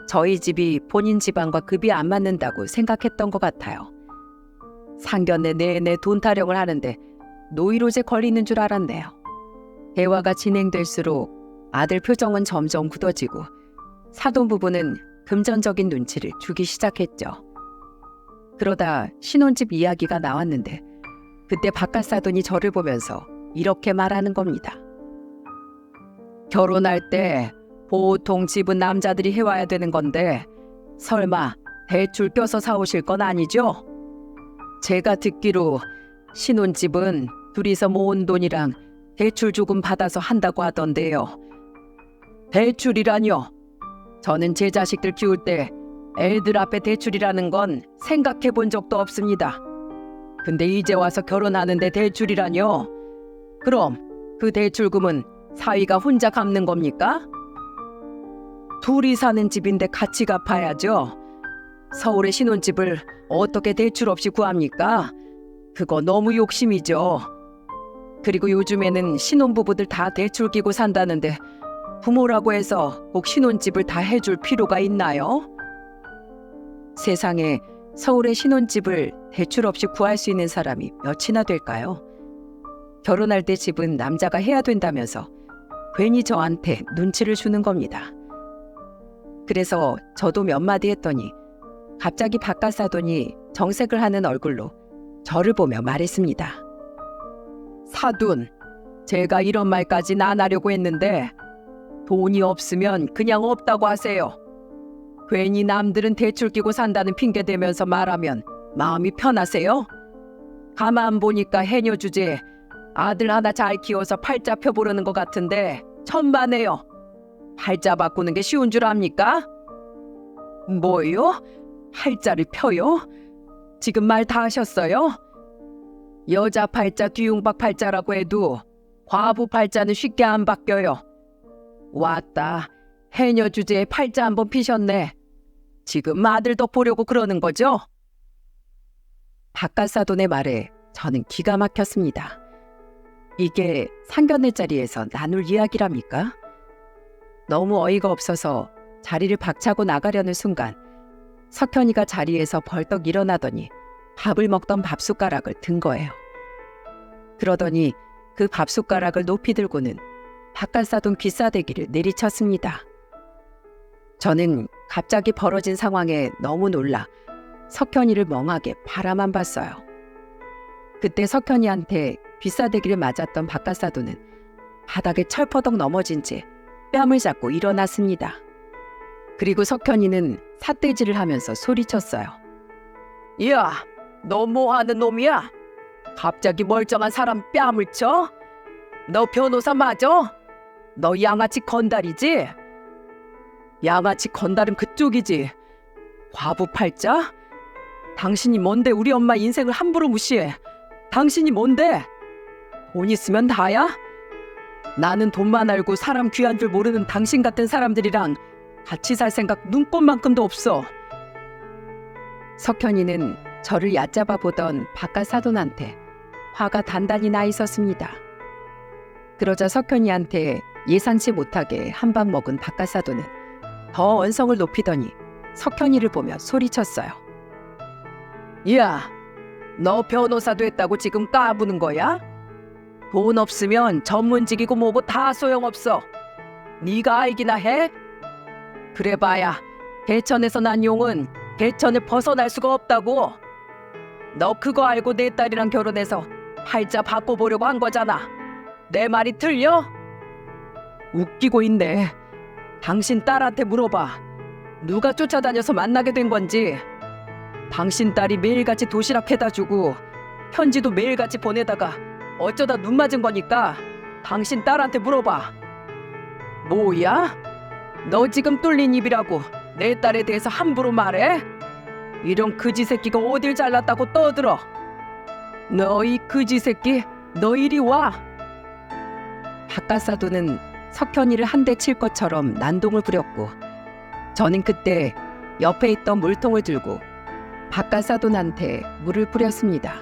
저희 집이 본인 집안과 급이 안 맞는다고 생각했던 것 같아요. 상견례 내내 돈 타령을 하는데 노이로제 걸리는 줄 알았네요. 대화가 진행될수록 아들 표정은 점점 굳어지고 사돈 부부는 금전적인 눈치를 주기 시작했죠. 그러다 신혼집 이야기가 나왔는데 그때 바깥사돈이 저를 보면서 이렇게 말하는 겁니다. 결혼할 때 보통 집은 남자들이 해와야 되는 건데 설마 대출 껴서 사오실 건 아니죠? 제가 듣기로 신혼집은 둘이서 모은 돈이랑 대출 조금 받아서 한다고 하던데요. 대출이라뇨? 저는 제 자식들 키울 때 애들 앞에 대출이라는 건 생각해 본 적도 없습니다. 근데 이제 와서 결혼하는데 대출이라뇨? 그럼 그 대출금은 사위가 혼자 갚는 겁니까? 둘이 사는 집인데 같이 갚아야죠. 서울의 신혼집을 어떻게 대출 없이 구합니까? 그거 너무 욕심이죠. 그리고 요즘에는 신혼부부들 다 대출 끼고 산다는데 부모라고 해서 꼭 신혼집을 다 해줄 필요가 있나요? 세상에 서울의 신혼집을 대출 없이 구할 수 있는 사람이 몇이나 될까요? 결혼할 때 집은 남자가 해야 된다면서 괜히 저한테 눈치를 주는 겁니다. 그래서 저도 몇 마디 했더니 갑자기 바깥사돈이 정색을 하는 얼굴로 저를 보며 말했습니다. 사돈, 제가 이런 말까진 안 하려고 했는데 돈이 없으면 그냥 없다고 하세요. 괜히 남들은 대출 끼고 산다는 핑계 대면서 말하면 마음이 편하세요? 가만 보니까 해녀 주제에 아들 하나 잘 키워서 팔자 펴보려는 것 같은데 천만에요. 팔자 바꾸는 게 쉬운 줄 압니까? 뭐요? 팔자를 펴요? 지금 말 다 하셨어요? 여자 팔자 뒤웅박 팔자라고 해도 과부 팔자는 쉽게 안 바뀌어요. 왔다. 해녀 주제에 팔자 한번 피셨네. 지금 아들 덕 보려고 그러는 거죠? 바깥사돈의 말에 저는 기가 막혔습니다. 이게 상견례 자리에서 나눌 이야기랍니까? 너무 어이가 없어서 자리를 박차고 나가려는 순간 석현이가 자리에서 벌떡 일어나더니 밥을 먹던 밥숟가락을 든 거예요. 그러더니 그 밥숟가락을 높이 들고는 바깥사돈 귀싸대기를 내리쳤습니다. 저는 갑자기 벌어진 상황에 너무 놀라 석현이를 멍하게 바라만 봤어요. 그때 석현이한테 귀싸대기를 맞았던 바깥사돈은 바닥에 철퍼덕 넘어진 채 뺨을 잡고 일어났습니다. 그리고 석현이는 삿대질을 하면서 소리쳤어요. 야, 너 뭐하는 놈이야? 갑자기 멀쩡한 사람 뺨을 쳐? 너 변호사 맞아? 너 양아치 건달이지? 양아치 건달은 그쪽이지. 과부 팔자? 당신이 뭔데 우리 엄마 인생을 함부로 무시해? 당신이 뭔데? 돈 있으면 다야? 나는 돈만 알고 사람 귀한 줄 모르는 당신 같은 사람들이랑 같이 살 생각 눈꼽만큼도 없어. 석현이는 저를 얕잡아 보던 바깥사돈한테 화가 단단히 나 있었습니다. 그러자 석현이한테 예상치 못하게 한 방 먹은 바깥사돈은 더 언성을 높이더니 석현이를 보며 소리쳤어요. 야, 너 변호사 됐다고 지금 까부는 거야? 돈 없으면 전문직이고 뭐고 다 소용없어. 네가 알기나 해? 그래봐야 개천에서 난 용은 개천을 벗어날 수가 없다고. 너 그거 알고 내 딸이랑 결혼해서 팔자 바꿔보려고 한 거잖아. 내 말이 틀려? 웃기고 있네. 당신 딸한테 물어봐. 누가 쫓아다녀서 만나게 된 건지. 당신 딸이 매일같이 도시락 해다 주고 편지도 매일같이 보내다가 어쩌다 눈 맞은 거니까 당신 딸한테 물어봐. 뭐야? 너 지금 뚫린 입이라고 내 딸에 대해서 함부로 말해? 이런 그지 새끼가 어딜 잘났다고 떠들어. 너 이 그지 새끼, 너 이리 와. 바깥사돈은 석현이를 한 대 칠 것처럼 난동을 부렸고 저는 그때 옆에 있던 물통을 들고 바깥사돈한테 물을 뿌렸습니다.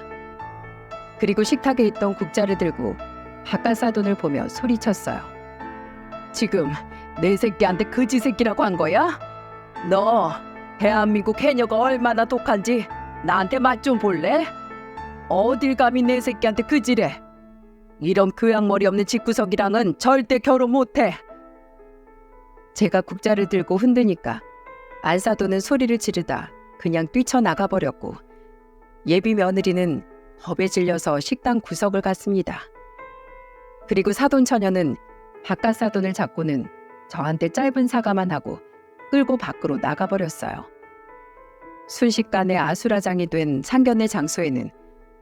그리고 식탁에 있던 국자를 들고 바깥사돈을 보며 소리쳤어요. 지금 내 새끼한테 그지 새끼라고 한 거야? 너 대한민국 해녀가 얼마나 독한지 나한테 맛 좀 볼래? 어딜 감히 내 새끼한테 그지래. 이런 교양머리 없는 집구석이랑은 절대 결혼 못해. 제가 국자를 들고 흔드니까 안사돈은 소리를 지르다 그냥 뛰쳐나가 버렸고 예비 며느리는 겁에 질려서 식당 구석을 갔습니다. 그리고 사돈 처녀는 바깥 사돈을 잡고는 저한테 짧은 사과만 하고 끌고 밖으로 나가버렸어요. 순식간에 아수라장이 된 상견례 장소에는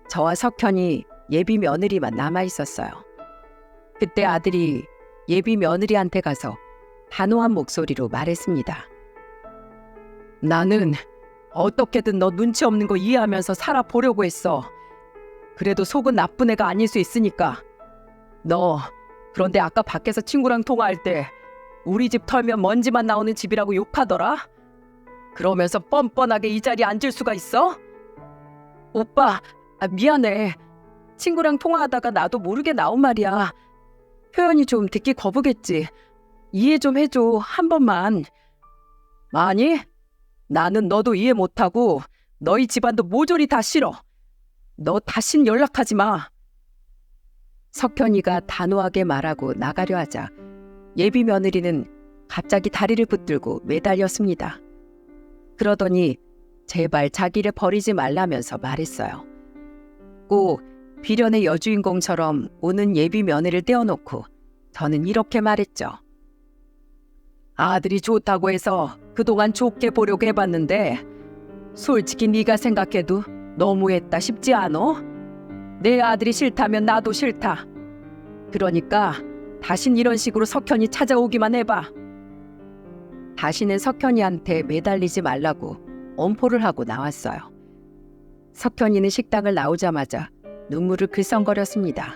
저와 석현이 예비 며느리만 남아있었어요. 그때 아들이 예비 며느리한테 가서 단호한 목소리로 말했습니다. 나는 어떻게든 너 눈치 없는 거 이해하면서 살아보려고 했어. 그래도 속은 나쁜 애가 아닐 수 있으니까. 너 그런데 아까 밖에서 친구랑 통화할 때 우리 집 털면 먼지만 나오는 집이라고 욕하더라? 그러면서 뻔뻔하게 이 자리에 앉을 수가 있어? 오빠, 미안해. 친구랑 통화하다가 나도 모르게 나온 말이야. 표현이 좀 듣기 거부겠지. 이해 좀 해줘, 한 번만. 아니, 나는 너도 이해 못하고 너희 집안도 모조리 다 싫어. 너 다신 연락하지 마. 석현이가 단호하게 말하고 나가려 하자 예비 며느리는 갑자기 다리를 붙들고 매달렸습니다. 그러더니 제발 자기를 버리지 말라면서 말했어요. 꼭 비련의 여주인공처럼 오는 예비 며느리를 떼어놓고 저는 이렇게 말했죠. 아들이 좋다고 해서 그동안 좋게 보려고 해봤는데 솔직히 네가 생각해도 너무했다 싶지 않어? 내 아들이 싫다면 나도 싫다. 그러니까 다신 이런 식으로 석현이 찾아오기만 해봐. 다시는 석현이한테 매달리지 말라고 엄포를 하고 나왔어요. 석현이는 식당을 나오자마자 눈물을 글썽거렸습니다.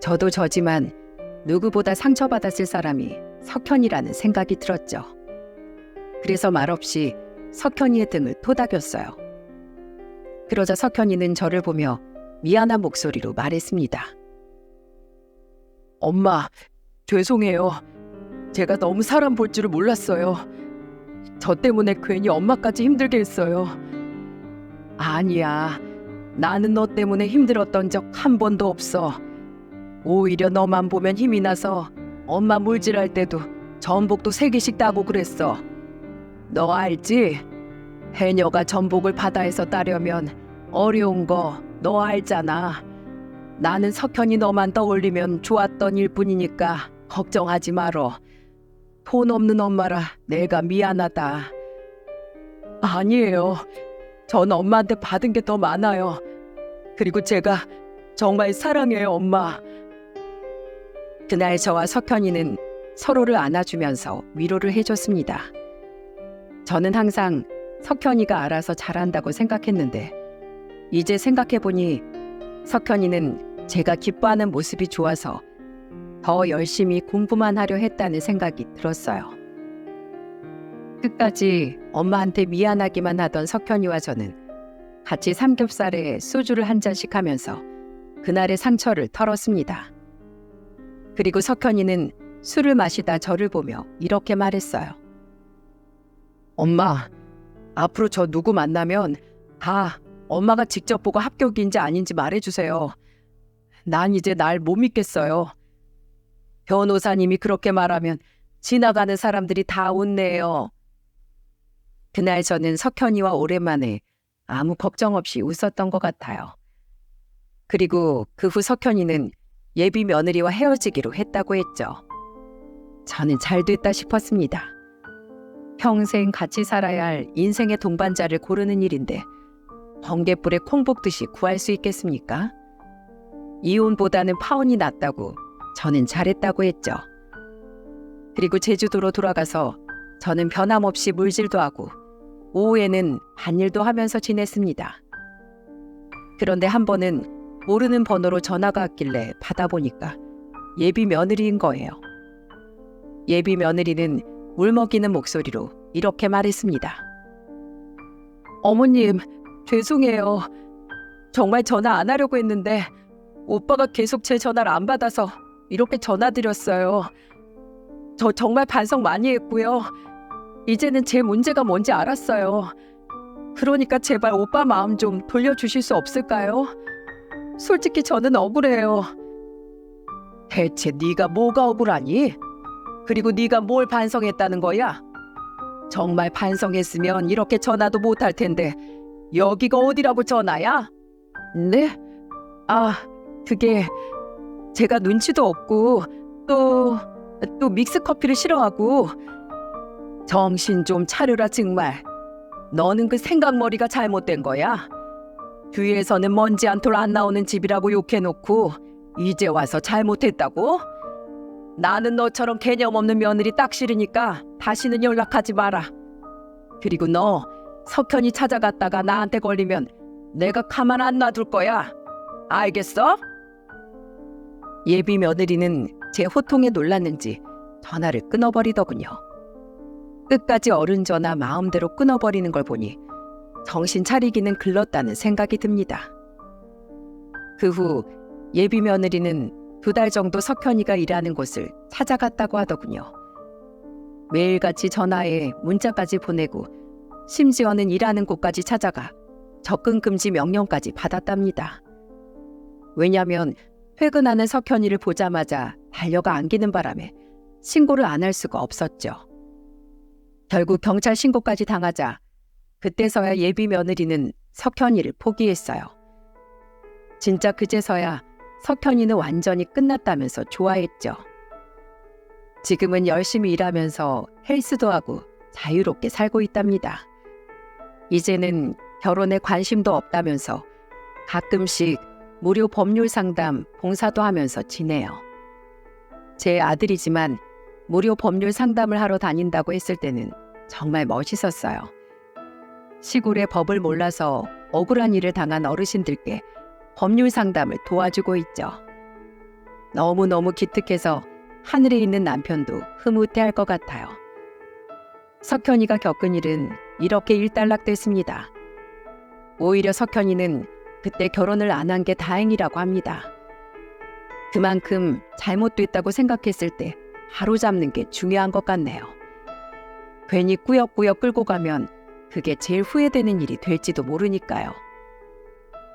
저도 저지만 누구보다 상처받았을 사람이 석현이라는 생각이 들었죠. 그래서 말없이 석현이의 등을 토닥였어요. 그러자 석현이는 저를 보며 미안한 목소리로 말했습니다. 엄마, 죄송해요. 제가 너무 사람 볼 줄을 몰랐어요. 저 때문에 괜히 엄마까지 힘들게 했어요. 아니야. 나는 너 때문에 힘들었던 적 한 번도 없어. 오히려 너만 보면 힘이 나서 엄마 물질할 때도 전복도 3개씩 따고 그랬어. 너 알지? 해녀가 전복을 바다에서 따려면 어려운 거 너 알잖아. 나는 석현이 너만 떠올리면 좋았던 일뿐이니까 걱정하지 말어. 돈 없는 엄마라 내가 미안하다. 아니에요. 전 엄마한테 받은 게 더 많아요. 그리고 제가 정말 사랑해요, 엄마. 그날 저와 석현이는 서로를 안아주면서 위로를 해줬습니다. 저는 항상 석현이가 알아서 잘한다고 생각했는데 이제 생각해보니 석현이는 제가 기뻐하는 모습이 좋아서 더 열심히 공부만 하려 했다는 생각이 들었어요. 끝까지 엄마한테 미안하기만 하던 석현이와 저는 같이 삼겹살에 소주를 한 잔씩 하면서 그날의 상처를 털었습니다. 그리고 석현이는 술을 마시다 저를 보며 이렇게 말했어요. 엄마, 앞으로 저 누구 만나면 다 엄마가 직접 보고 합격인지 아닌지 말해주세요. 난 이제 날 못 믿겠어요. 변호사님이 그렇게 말하면 지나가는 사람들이 다 웃네요. 그날 저는 석현이와 오랜만에 아무 걱정 없이 웃었던 것 같아요. 그리고 그 후 석현이는 예비 며느리와 헤어지기로 했다고 했죠. 저는 잘 됐다 싶었습니다. 평생 같이 살아야 할 인생의 동반자를 고르는 일인데 번갯불에 콩 볶듯이 구할 수 있겠습니까? 이혼보다는 파혼이 낫다고 저는 잘했다고 했죠. 그리고 제주도로 돌아가서 저는 변함없이 물질도 하고 오후에는 밭일도 하면서 지냈습니다. 그런데 한 번은 모르는 번호로 전화가 왔길래 받아보니까 예비 며느리인 거예요. 예비 며느리는 울먹이는 목소리로 이렇게 말했습니다. 어머님, 죄송해요. 정말 전화 안 하려고 했는데 오빠가 계속 제 전화를 안 받아서 이렇게 전화드렸어요. 저 정말 반성 많이 했고요. 이제는 제 문제가 뭔지 알았어요. 그러니까 제발 오빠 마음 좀 돌려주실 수 없을까요? 솔직히 저는 억울해요. 대체 네가 뭐가 억울하니? 그리고 네가 뭘 반성했다는 거야? 정말 반성했으면 이렇게 전화도 못할 텐데 여기가 어디라고 전화야? 네? 아, 그게 제가 눈치도 없고 또 믹스 커피를 싫어하고. 정신 좀 차려라 정말. 너는 그 생각머리가 잘못된 거야. 뒤에서는 먼지 한 톨 안 나오는 집이라고 욕해놓고 이제 와서 잘못했다고? 나는 너처럼 개념 없는 며느리 딱 싫으니까 다시는 연락하지 마라. 그리고 너 석현이 찾아갔다가 나한테 걸리면 내가 가만 안 놔둘 거야. 알겠어? 예비 며느리는 제 호통에 놀랐는지 전화를 끊어버리더군요. 끝까지 어른 전화 마음대로 끊어버리는 걸 보니 정신 차리기는 글렀다는 생각이 듭니다. 그 후 예비 며느리는 2달 정도 석현이가 일하는 곳을 찾아갔다고 하더군요. 매일같이 전화에 문자까지 보내고 심지어는 일하는 곳까지 찾아가 접근 금지 명령까지 받았답니다. 왜냐하면 퇴근하는 석현이를 보자마자 달려가 안기는 바람에 신고를 안 할 수가 없었죠. 결국 경찰 신고까지 당하자 그때서야 예비 며느리는 석현이를 포기했어요. 진짜 그제서야 석현이는 완전히 끝났다면서 좋아했죠. 지금은 열심히 일하면서 헬스도 하고 자유롭게 살고 있답니다. 이제는 결혼에 관심도 없다면서 가끔씩 무료 법률 상담 봉사도 하면서 지내요. 제 아들이지만 무료 법률 상담을 하러 다닌다고 했을 때는 정말 멋있었어요. 시골의 법을 몰라서 억울한 일을 당한 어르신들께 법률 상담을 도와주고 있죠. 너무너무 기특해서 하늘에 있는 남편도 흐뭇해할 것 같아요. 석현이가 겪은 일은 이렇게 일단락됐습니다. 오히려 석현이는 그때 결혼을 안 한 게 다행이라고 합니다. 그만큼 잘못됐다고 생각했을 때 바로잡는 게 중요한 것 같네요. 괜히 꾸역꾸역 끌고 가면 그게 제일 후회되는 일이 될지도 모르니까요.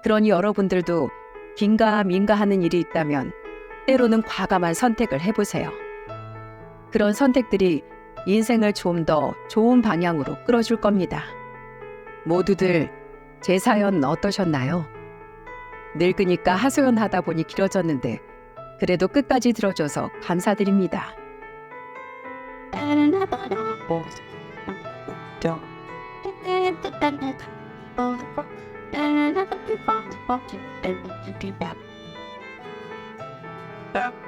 그러니 여러분들도 긴가민가 하는 일이 있다면 때로는 과감한 선택을 해보세요. 그런 선택들이 인생을 좀 더 좋은 방향으로 끌어줄 겁니다. 모두들 제 사연 어떠셨나요? 늙으니까 하소연하다 보니 길어졌는데 그래도 끝까지 들어줘서 감사드립니다. Yeah.